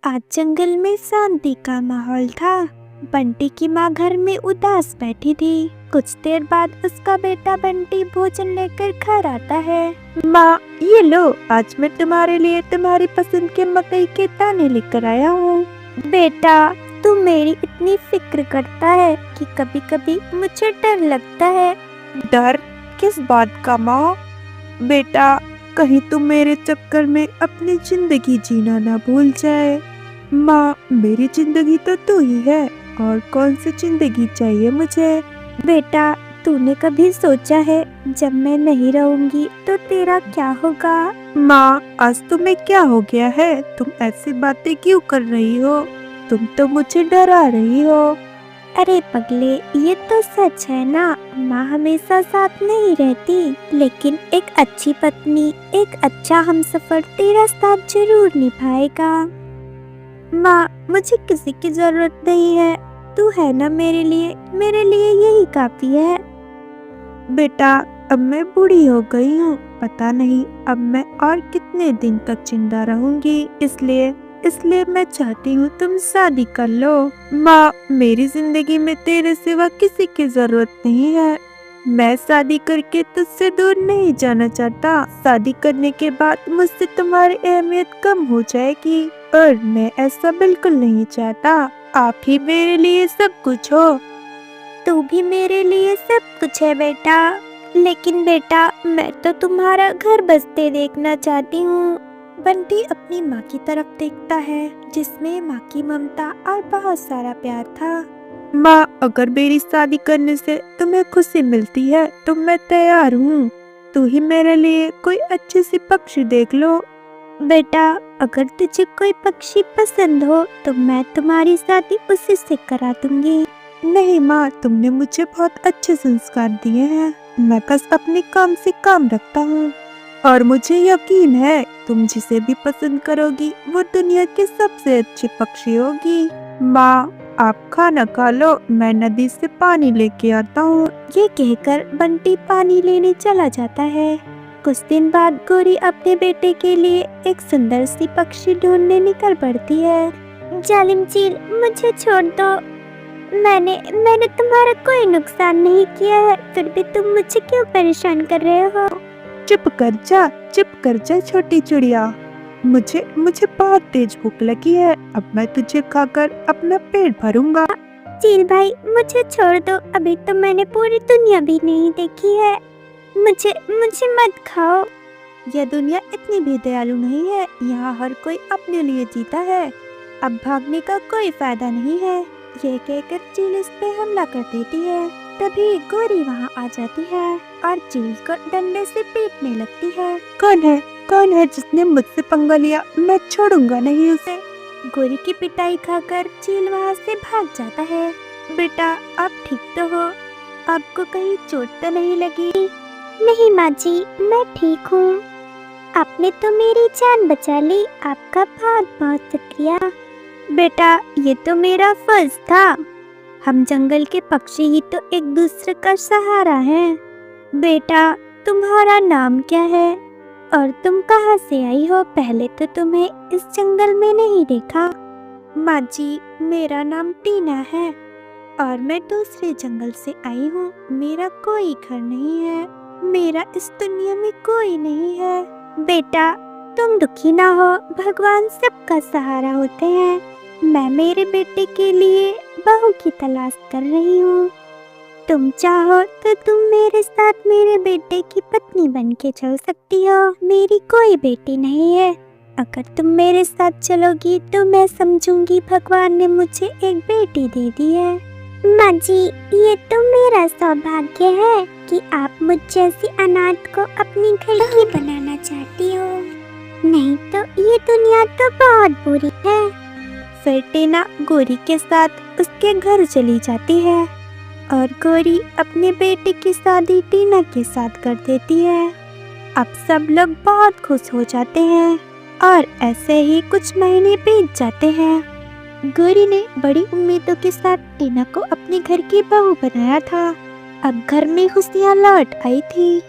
आज जंगल में शांति का माहौल था। बंटी की माँ घर में उदास बैठी थी। कुछ देर बाद उसका बेटा बंटी भोजन लेकर घर आता है। माँ, ये लो, आज मैं तुम्हारे लिए तुम्हारी पसंद के मकई के दाने लेकर आया हूँ। बेटा, तू मेरी इतनी फिक्र करता है कि कभी कभी मुझे डर लगता है। डर? किस बात का माँ? बेटा, कहीं तुम मेरे चक्कर में अपनी जिंदगी जीना ना भूल जाए। माँ, मेरी जिंदगी तो तू ही है, और कौन सी जिंदगी चाहिए मुझे? बेटा, तूने कभी सोचा है जब मैं नहीं रहूंगी तो तेरा क्या होगा? माँ, आज तुम्हें क्या हो गया है? तुम ऐसी बातें क्यों कर रही हो? तुम तो मुझे डरा रही हो। अरे पगले, ये तो सच है ना, माँ हमेशा साथ नहीं रहती, लेकिन एक अच्छी पत्नी, एक अच्छा हमसफर तेरा साथ जरूर निभाएगा। माँ, मुझे किसी की जरूरत नहीं है, तू है ना मेरे लिए यही काफी है। बेटा, अब मैं बूढ़ी हो गई हूँ, पता नहीं अब मैं और कितने दिन तक जिंदा रहूंगी, इसलिए मैं चाहती हूँ तुम शादी कर लो। माँ, मेरी जिंदगी में तेरे सिवा किसी की जरूरत नहीं है। मैं शादी करके तुझसे दूर नहीं जाना चाहता। शादी करने के बाद मुझसे तुम्हारी अहमियत कम हो जाएगी, और मैं ऐसा बिल्कुल नहीं चाहता। आप ही मेरे लिए सब कुछ हो। तू भी मेरे लिए सब कुछ है बेटा, लेकिन बेटा, मैं तो तुम्हारा घर बसते देखना चाहती हूँ। बंटी अपनी माँ की तरफ देखता है, जिसमें माँ की ममता और बहुत सारा प्यार था। माँ, अगर मेरी शादी करने से तुम्हें खुशी मिलती है तो मैं तैयार हूँ। तू ही मेरे लिए कोई अच्छी सी पक्षी देख लो। बेटा, अगर तुझे कोई पक्षी पसंद हो तो मैं तुम्हारी शादी उसी से करा दूंगी। नहीं माँ, तुमने मुझे बहुत अच्छे संस्कार दिए हैं। मैं बस अपने काम से काम रखता हूँ, और मुझे यकीन है तुम जिसे भी पसंद करोगी वो दुनिया की सबसे अच्छी पक्षी होगी। माँ, आप खाना खा लो, मैं नदी से पानी लेके आता हूँ। ये कहकर बंटी पानी लेने चला जाता है। कुछ दिन बाद गोरी अपने बेटे के लिए एक सुंदर सी पक्षी ढूंढने निकल पड़ती है। जालिम चील, मुझे छोड़ दो। मैंने तुम्हारा कोई नुकसान नहीं किया है, फिर भी तुम मुझे क्यों परेशान कर रहे हो? चुप कर जा छोटी चिड़िया। मुझे बहुत तेज भूख लगी है, अब मैं तुझे खाकर अपना पेट भरूंगा। चील भाई, मुझे छोड़ दो, अभी तो मैंने पूरी दुनिया भी नहीं देखी है। मुझे मत खाओ। यह दुनिया इतनी भी दयालु नहीं है, यहाँ हर कोई अपने लिए जीता है। अब भागने का कोई फायदा नहीं है। यह कहकर चील इस पे हमला कर देती है। तभी गोरी वहाँ आ जाती है और चील को डंडे से पीटने लगती है। कौन है जिसने मुझसे पंगा लिया? मैं छोड़ूंगा नहीं उसे। गोरी की पिटाई खाकर चील वहाँ से भाग जाता है। बेटा, आप ठीक तो हो? आपको कहीं चोट तो नहीं लगी? नहीं माँ जी, मैं ठीक हूँ। आपने तो मेरी जान बचा ली, आपका बहुत बहुत शुक्रिया। बेटा, ये तो मेरा फर्ज था। हम जंगल के पक्षी ही तो एक दूसरे का सहारा हैं। बेटा, तुम्हारा नाम क्या है और तुम कहाँ से आई हो? पहले तो तुम्हें इस जंगल में नहीं देखा। माँ जी, मेरा नाम टीना है और मैं दूसरे जंगल से आई हूँ। मेरा कोई घर नहीं है, मेरा इस दुनिया में कोई नहीं है। बेटा, तुम दुखी ना हो, भगवान सबका सहारा होते हैं। मैं मेरे बेटे के लिए बहू की तलाश कर रही हूँ। तुम चाहो तो तुम मेरे साथ मेरे बेटे की पत्नी बन के चल सकती हो। मेरी कोई बेटी नहीं है। अगर तुम मेरे साथ चलोगी तो मैं समझूंगी भगवान ने मुझे एक बेटी दे दी है। माँ जी, ये तो मेरा सौभाग्य है कि आप मुझ जैसी अनाथ को अपनी घर की बनाना चाहती हो। नहीं तो ये दुनिया तो बहुत बुरी है। फिर टीना गोरी के साथ उसके घर चली जाती है और गोरी अपने बेटे की शादी टीना के साथ कर देती है। अब सब लोग बहुत खुश हो जाते हैं और ऐसे ही कुछ महीने बीत जाते हैं। गोरी ने बड़ी उम्मीदों के साथ टीना को अपने घर की बहू बनाया था। अब घर में खुशियाँ लौट आई थी,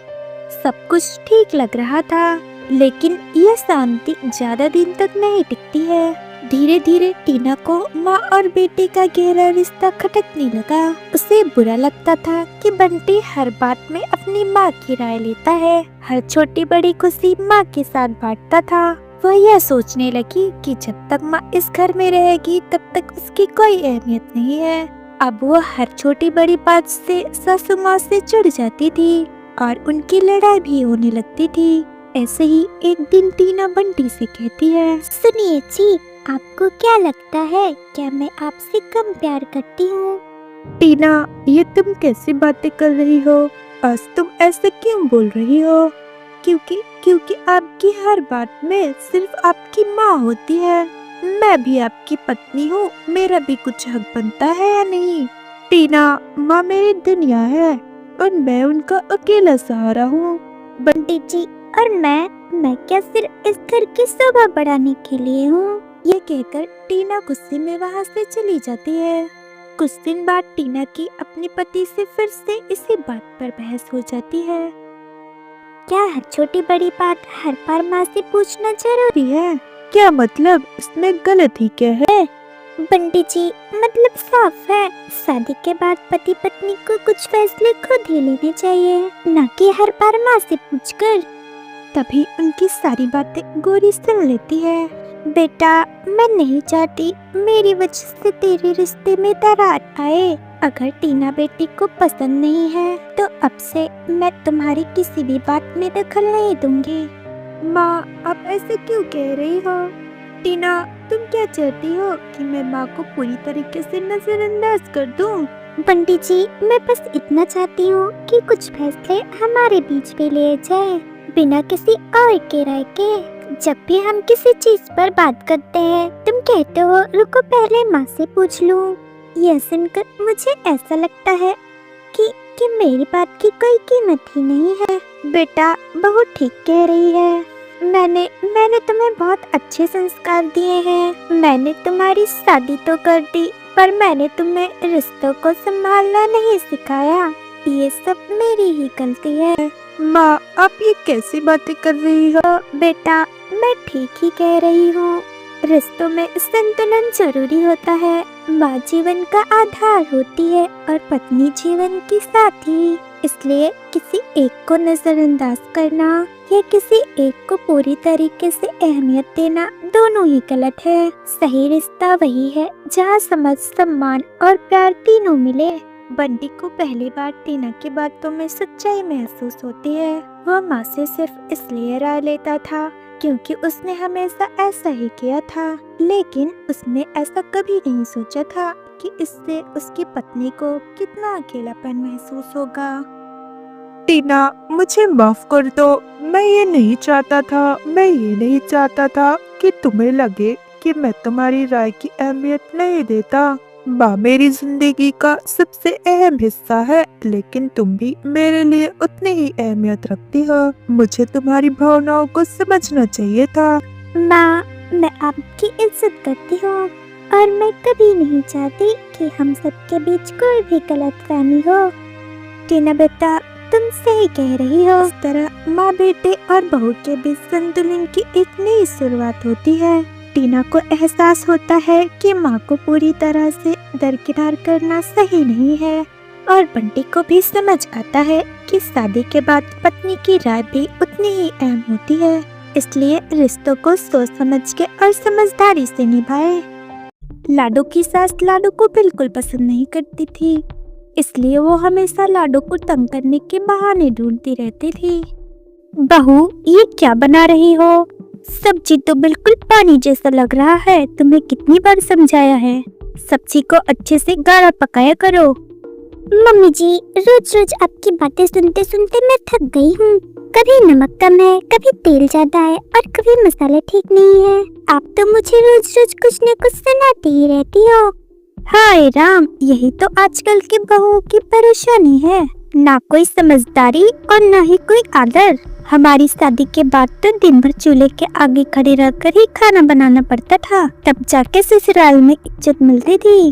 सब कुछ ठीक लग रहा था, लेकिन यह शांति ज्यादा दिन तक नहीं टिकती है। धीरे धीरे टीना को माँ और बेटे का गहरा रिश्ता खटकने लगा। उसे बुरा लगता था कि बंटी हर बात में अपनी माँ की राय लेता है, हर छोटी बड़ी खुशी माँ के साथ बांटता था। वह यह सोचने लगी कि जब तक माँ इस घर में रहेगी तब तक उसकी कोई अहमियत नहीं है। अब वो हर छोटी बड़ी बात से सासू माँ से चिढ़ जाती थी और उनकी लड़ाई भी होने लगती थी। ऐसे ही एक दिन टीना बंटी से कहती है, सुनिए जी, आपको क्या लगता है, क्या मैं आपसे कम प्यार करती हूँ? टीना, ये तुम कैसी बातें कर रही हो? आज तुम ऐसे क्यों बोल रही हो? क्योंकि आपकी हर बात में सिर्फ आपकी माँ होती है। मैं भी आपकी पत्नी हूँ, मेरा भी कुछ हक बनता है या नहीं? टीना, माँ मेरी दुनिया है और मैं उनका अकेला सहारा हूँ। बंटी जी, और मैं क्या सिर्फ इस घर की शोभा बढ़ाने के लिए हूँ? ये कहकर टीना गुस्से में वहाँ से चली जाती है। कुछ दिन बाद टीना की अपने पति से फिर से इसी बात पर बहस हो जाती है। क्या हर छोटी बड़ी बात हर बार माँ से पूछना जरूरी है? क्या मतलब, इसमें गलत ही क्या है? बंटी जी, मतलब साफ है, शादी के बाद पति पत्नी को कुछ फैसले खुद ही लेने चाहिए, न कि हर बार माँ से पूछकर। तभी उनकी सारी बातें गौरी सुन लेती है। बेटा, मैं नहीं चाहती मेरी वजह से तेरे रिश्ते में दरार आए। अगर टीना बेटी को पसंद नहीं है तो अब से मैं तुम्हारी किसी भी बात में दखल नहीं दूंगी। माँ, आप ऐसे क्यों कह रही हो? टीना, तुम क्या चाहती हो कि मैं माँ को पूरी तरीके से नजरअंदाज कर दूं? बंटी जी, मैं बस इतना चाहती हूँ कि कुछ फैसले हमारे बीच में लिए जाए, बिना किसी और के राय के। जब भी हम किसी चीज पर बात करते हैं, तुम कहते हो रुको पहले माँ से पूछ लूं। यह सुनकर मुझे ऐसा लगता है कि मेरी बात की कोई कीमत ही नहीं है। बेटा, बहुत ठीक कह रही है। मैंने तुम्हें बहुत अच्छे संस्कार दिए हैं। मैंने तुम्हारी शादी तो कर दी, पर मैंने तुम्हें रिश्तों को संभालना नहीं सिखाया। ये सब मेरी ही गलती है। माँ, आप ये कैसी बातें कर रही हो? बेटा, मैं ठीक ही कह रही हूँ। रिश्तों में संतुलन जरूरी होता है। माँ जीवन का आधार होती है और पत्नी जीवन की साथी। इसलिए किसी एक को नजरअंदाज करना या किसी एक को पूरी तरीके से अहमियत देना दोनों ही गलत है। सही रिश्ता वही है जहाँ समझ, सम्मान और प्यार तीनों मिले। बंटी को पहली बार टीना की बातों में सच्चाई महसूस होती है। वह माँ से सिर्फ इसलिए राय लेता था क्योंकि उसने हमेशा ऐसा ही किया था, लेकिन उसने ऐसा कभी नहीं सोचा था कि इससे उसकी पत्नी को कितना अकेलापन महसूस होगा। टीना, मुझे माफ कर दो। मैं ये नहीं चाहता था कि तुम्हें लगे कि मैं तुम्हारी राय की अहमियत नहीं देता। माँ मेरी जिंदगी का सबसे अहम हिस्सा है, लेकिन तुम भी मेरे लिए उतनी ही अहमियत रखती हो। मुझे तुम्हारी भावनाओं को समझना चाहिए था। माँ, मैं आपकी इज्जत करती हूँ और मैं कभी नहीं चाहती कि हम सबके बीच कोई भी गलतफहमी हो। टीना बेटा, तुम सही कह रही हो। इस तरह माँ बेटे और बहू के बीच संतुलन की एक नई शुरुआत होती है। टीना को एहसास होता है कि माँ को पूरी तरह से दरकिनार करना सही नहीं है और बंटी को भी समझ आता है कि शादी के बाद पत्नी की राय भी उतनी ही अहम होती है। इसलिए रिश्तों को सोच समझ के और समझदारी से निभाए। लाडो की सास लाडो को बिल्कुल पसंद नहीं करती थी, इसलिए वो हमेशा लाडो को तंग करने के बहाने ढूंढती रहती थी। बहू, ये क्या बना रही हो? सब्जी तो बिल्कुल पानी जैसा लग रहा है। तुम्हें कितनी बार समझाया है, सब्जी को अच्छे से गाढ़ा पकाया करो। मम्मी जी, रोज रोज आपकी बातें सुनते सुनते मैं थक गई हूँ। कभी नमक कम है, कभी तेल ज्यादा है और कभी मसाले ठीक नहीं है। आप तो मुझे रोज रोज कुछ न कुछ सुनाती ही रहती हो। हाय राम, यही तो आजकल की बहुओं की परेशानी है। ना कोई समझदारी और ना ही कोई आदर। हमारी शादी के बाद तो दिन भर चूल्हे के आगे खड़े रहकर ही खाना बनाना पड़ता था, तब जाके ससुराल में इज्जत मिलती थी।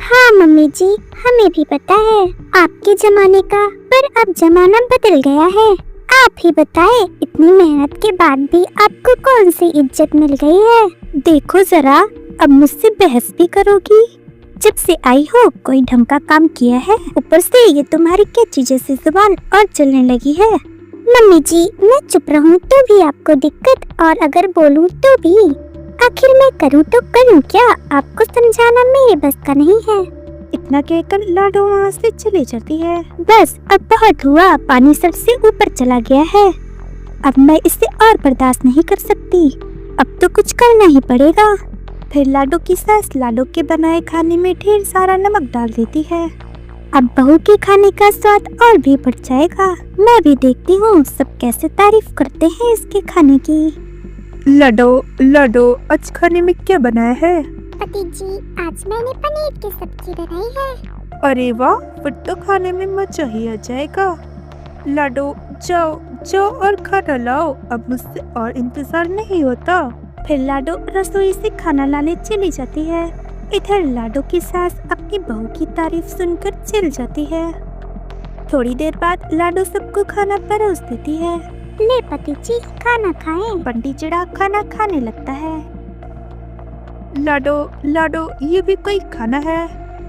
हाँ मम्मी जी, हमें भी पता है आपके जमाने का, पर अब जमाना बदल गया है। आप ही बताएं, इतनी मेहनत के बाद भी आपको कौन सी इज्जत मिल गई है? देखो जरा, अब मुझसे बहस भी करोगी? जब से आई हो कोई ढंग का काम किया है? ऊपर से ये तुम्हारी कैंची जैसी जुबान और चलने लगी है। मम्मी जी, मैं चुप रहूं तो भी आपको दिक्कत, और अगर बोलूं तो भी। आखिर मैं करूं तो करूं क्या? आपको समझाना मेरे बस का नहीं है। इतना कहकर लाडो वहाँ से चली जाती है। बस अब बहुत हुआ, पानी सर से ऊपर चला गया है। अब मैं इसे और बर्दाश्त नहीं कर सकती, अब तो कुछ करना ही पड़ेगा। फिर लाडो की सास लाडो के बनाए खाने में ढेर सारा नमक डाल देती है। अब बहू के खाने का स्वाद और भी बढ़ जाएगा। मैं भी देखती हूँ सब कैसे तारीफ करते हैं इसके खाने की। लाडो, आज खाने में क्या बनाया है? पति जी, आज मैंने पनीर की सब्जी बनाई है। अरे वाह, फिर तो खाने में मजा ही आ जाएगा। लाडो, जाओ और खाना लाओ, अब मुझसे और इंतजार नहीं होता। फिर लाडो रसोई से खाना लाने चली जाती है। इधर लाडो की सास अपनी बहू की तारीफ सुनकर चल जाती है। थोड़ी देर बाद लाडो सबको खाना परोस देती है। ले पति जी, खाना खाएं। बंटी चिड़ा खाना खाने लगता है। लाडो, ये भी कोई खाना है?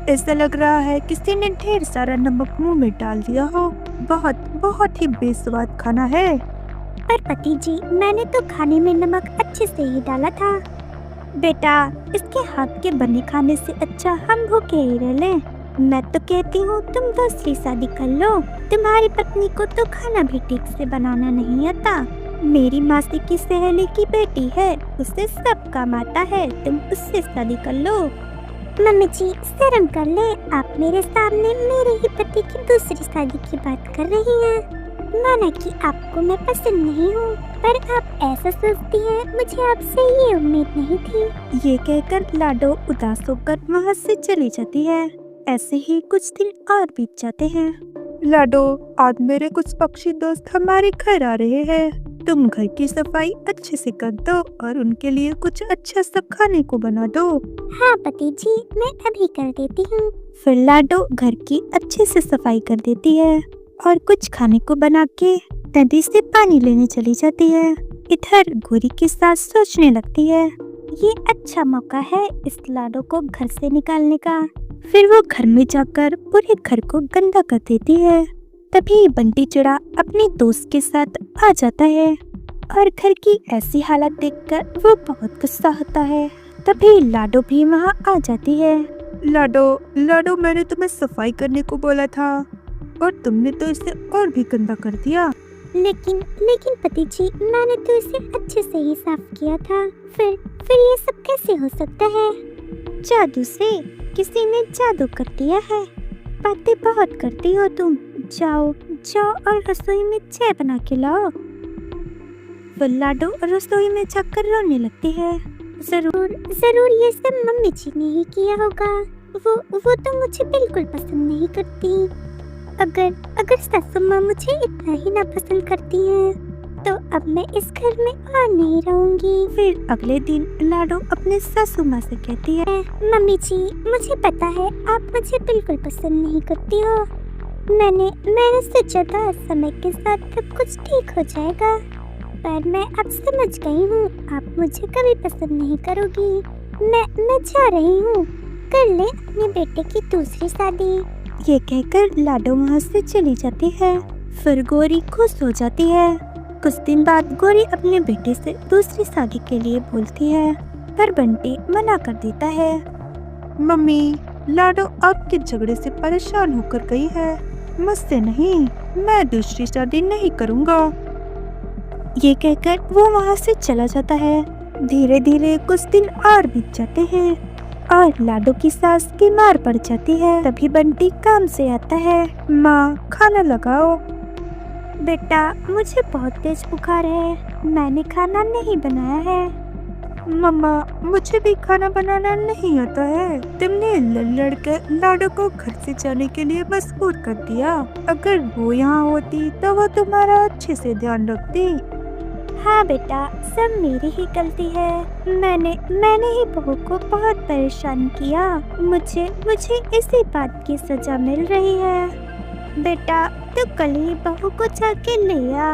ऐसा लग रहा है किसी ने ढेर सारा नमक मुंह में डाल दिया हो। बहुत ही बेस्वाद खाना है। पर पति जी, मैंने तो खाने में नमक अच्छे से ही डाला था। बेटा, इसके हाथ के बने खाने से अच्छा हम भूखे ही रह लें। मैं तो कहती हूँ तुम दूसरी शादी कर लो। तुम्हारी पत्नी को तो खाना भी ठीक से बनाना नहीं आता। मेरी मासी की सहेली की बेटी है, उसे सब काम आता है, तुम उससे शादी कर लो। मम्मी जी, शर्म कर ले, आप मेरे सामने मेरे ही पति की दूसरी शादी की बात कर रही हैं। माना कि आपको मैं पसंद नहीं हूँ, पर आप ऐसा सोचती हैं, मुझे आपसे ये उम्मीद नहीं थी। ये कहकर लाडो उदास होकर वहाँ से चली जाती है। ऐसे ही कुछ दिन और बीत जाते हैं। लाडो, आज मेरे कुछ पक्षी दोस्त हमारे घर आ रहे हैं। तुम घर की सफाई अच्छे से कर दो और उनके लिए कुछ अच्छा सा खाने को बना दो। हाँ पति जी, मैं अभी कर देती हूँ। फिर लाडो घर की अच्छे से सफाई कर देती है और कुछ खाने को बना के नदी से पानी लेने चली जाती है। इधर गोरी के साथ सोचने लगती है, ये अच्छा मौका है इस लाडो को घर से निकालने का। फिर वो घर में जाकर पूरे घर को गंदा कर देती है। तभी बंटी चिड़ा अपनी दोस्त के साथ आ जाता है और घर की ऐसी हालत देखकर वो बहुत गुस्सा होता है। तभी लाडो भी वहाँ आ जाती है। लाडो, मैंने तुम्हें सफाई करने को बोला था और तुमने तो इसे और भी गंदा कर दिया। लेकिन पति जी, मैंने तो इसे अच्छे से ही साफ किया था। फिर ये सब कैसे हो सकता है? जादू से किसी ने जादू कर दिया है। बातें बहुत करती हो तुम। जाओ और रसोई में चाय बना के लाओ। फिर लाडो रसोई में जाकर रोने लगती है। जरूर ये सब मम्मी जी ने ही किया होगा। वो तो मुझे बिल्कुल पसंद नहीं करती। अगर सासू माँ मुझे इतना ही ना पसंद करती हैं, तो अब मैं इस घर में और नहीं रहूंगी। फिर अगले दिन लाडो अपने सासू माँ से कहती है, मम्मी जी, मुझे पता है आप मुझे बिल्कुल पसंद नहीं करती हो। मैंने सोचा था समय के साथ सब कुछ ठीक हो जाएगा, पर मैं अब समझ गई हूँ आप मुझे कभी पसंद नहीं करोगी। मैं जा रही हूँ, कर ले अपने बेटे की दूसरी शादी। ये कहकर लाडो वहाँ से चली जाती है। फिर गोरी खुश हो जाती है। कुछ दिन बाद गोरी अपने बेटे से दूसरी शादी के लिए बोलती है, पर बंटी मना कर देता है। मम्मी, लाडो आपके झगड़े से परेशान होकर गई है, मुझसे नहीं। मैं दूसरी शादी नहीं करूँगा। ये कहकर वो वहाँ से चला जाता है। धीरे धीरे कुछ दिन और बीत जाते हैं और लाडो की सास बीमार पड़ जाती है। तभी बंटी काम से आता है। माँ, खाना लगाओ। बेटा, मुझे बहुत तेज बुखार है, मैंने खाना नहीं बनाया है। मम्मा, मुझे भी खाना बनाना नहीं आता है। तुमने लड़ कर लाडो को घर से जाने के लिए मजबूर कर दिया। अगर वो यहाँ होती तो वो तुम्हारा अच्छे से ध्यान रखती। हाँ बेटा, सब मेरी ही गलती है। मैंने ही बहू को बहुत परेशान किया। मुझे इसी बात की सजा मिल रही है। बेटा तू कल ही बहू को जाके ले आ।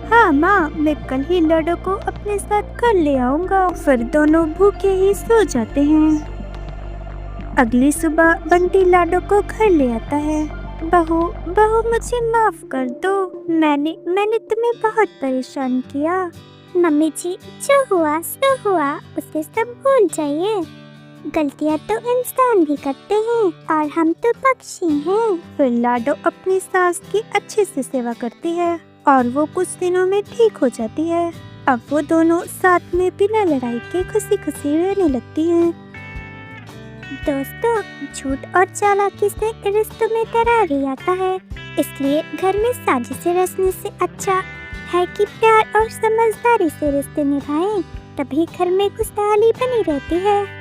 हाँ माँ, मैं कल ही लाडो को अपने साथ घर ले आऊंगा। फिर दोनों भूखे ही सो जाते हैं। अगली सुबह बंटी लाडो को घर ले आता है। बहू बहू मुझे माफ कर दो, मैंने तुम्हें बहुत परेशान किया। मम्मी जी, जो हुआ सो हुआ, उसे सब भूल जाइए। गलतियाँ तो इंसान भी करते हैं और हम तो पक्षी हैं। फिर लाडो अपनी सास की अच्छे से सेवा करती है और वो कुछ दिनों में ठीक हो जाती है। अब वो दोनों साथ में बिना लड़ाई के खुशी खुशी रहने लगती हैं। दोस्तों, झूठ और चालाकी से रिश्तों में दरार ही आता है। इसलिए घर में साजिशें रचने से अच्छा है कि प्यार और समझदारी से रिश्ते निभाएं। तभी घर में खुशहाली बनी रहती है।